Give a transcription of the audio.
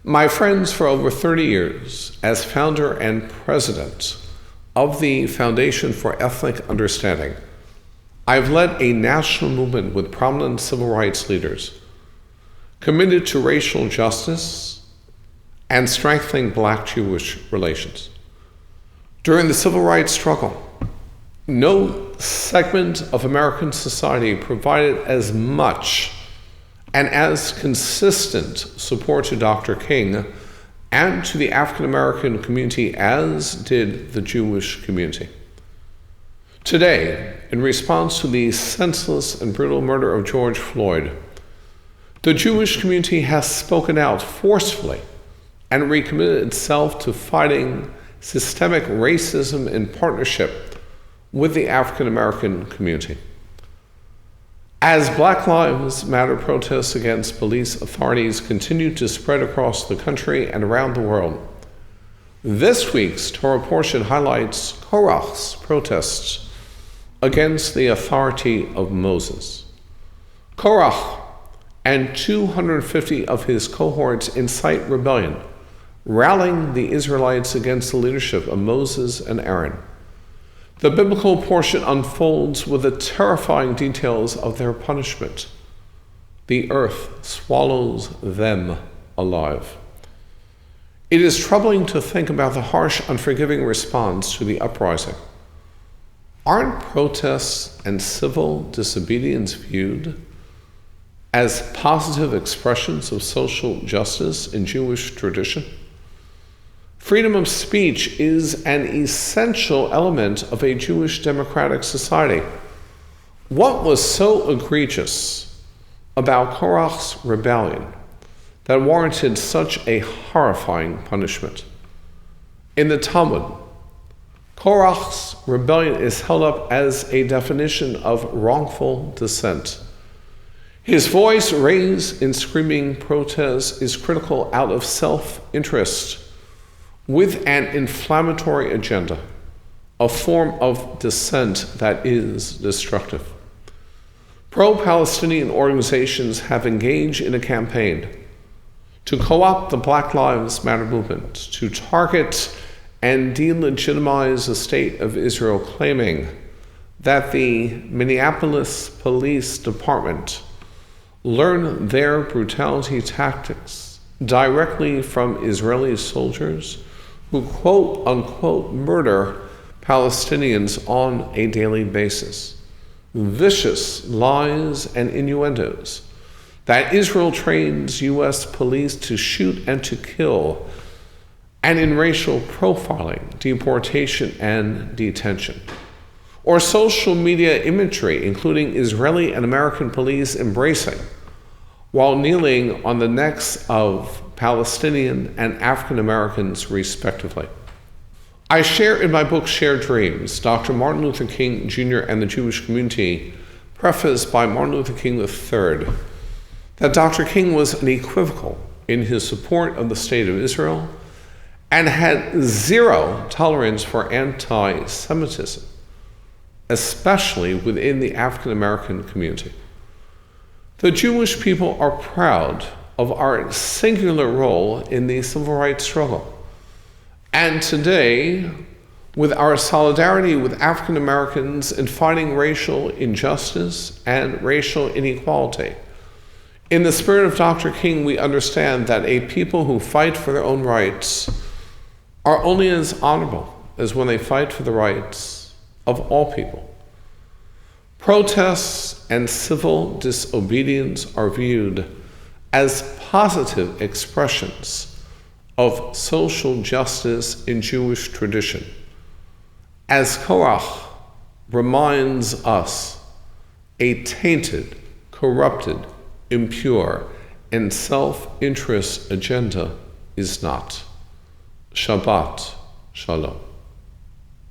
My friends, for over 30 years, as founder and president of the Foundation for Ethnic Understanding, I've led a national movement with prominent civil rights leaders committed to racial justice and strengthening Black-Jewish relations. During the civil rights struggle, no segment of American society provided as much and as consistent support to Dr. King and to the African American community as did the Jewish community. Today, in response to the senseless and brutal murder of George Floyd, the Jewish community has spoken out forcefully and recommitted itself to fighting systemic racism in partnership with the African American community. As Black Lives Matter protests against police authorities continue to spread across the country and around the world, this week's Torah portion highlights Korach's protests against the authority of Moses. Korach and 250 of his cohorts incite rebellion, rallying the Israelites against the leadership of Moses and Aaron. The biblical portion unfolds with the terrifying details of their punishment. The earth swallows them alive. It is troubling to think about the harsh, unforgiving response to the uprising. Aren't protests and civil disobedience viewed as positive expressions of social justice in Jewish tradition? Freedom of speech is an essential element of a Jewish democratic society. What was so egregious about Korach's rebellion that warranted such a horrifying punishment? In the Talmud, Korach's rebellion is held up as a definition of wrongful dissent. His voice raised in screaming protest is critical out of self-interest, with an inflammatory agenda, a form of dissent that is destructive. Pro-Palestinian organizations have engaged in a campaign to co-opt the Black Lives Matter movement, to target and delegitimize the state of Israel, claiming that the Minneapolis Police Department learned their brutality tactics directly from Israeli soldiers who quote-unquote murder Palestinians on a daily basis. Vicious lies and innuendos that Israel trains U.S. police to shoot and to kill, and in racial profiling, deportation, and detention. Or social media imagery, including Israeli and American police embracing while kneeling on the necks of Palestinian and African Americans, respectively. I share in my book, Shared Dreams, Dr. Martin Luther King Jr. and the Jewish Community, prefaced by Martin Luther King III, that Dr. King was unequivocal in his support of the State of Israel and had zero tolerance for anti-Semitism, especially within the African American community. The Jewish people are proud of our singular role in the civil rights struggle. And today, with our solidarity with African Americans in fighting racial injustice and racial inequality, in the spirit of Dr. King, we understand that a people who fight for their own rights are only as honorable as when they fight for the rights of all people. Protests and civil disobedience are viewed as positive expressions of social justice in Jewish tradition, as Korach reminds us a tainted, corrupted, impure, and self-interest agenda is not. Shabbat Shalom.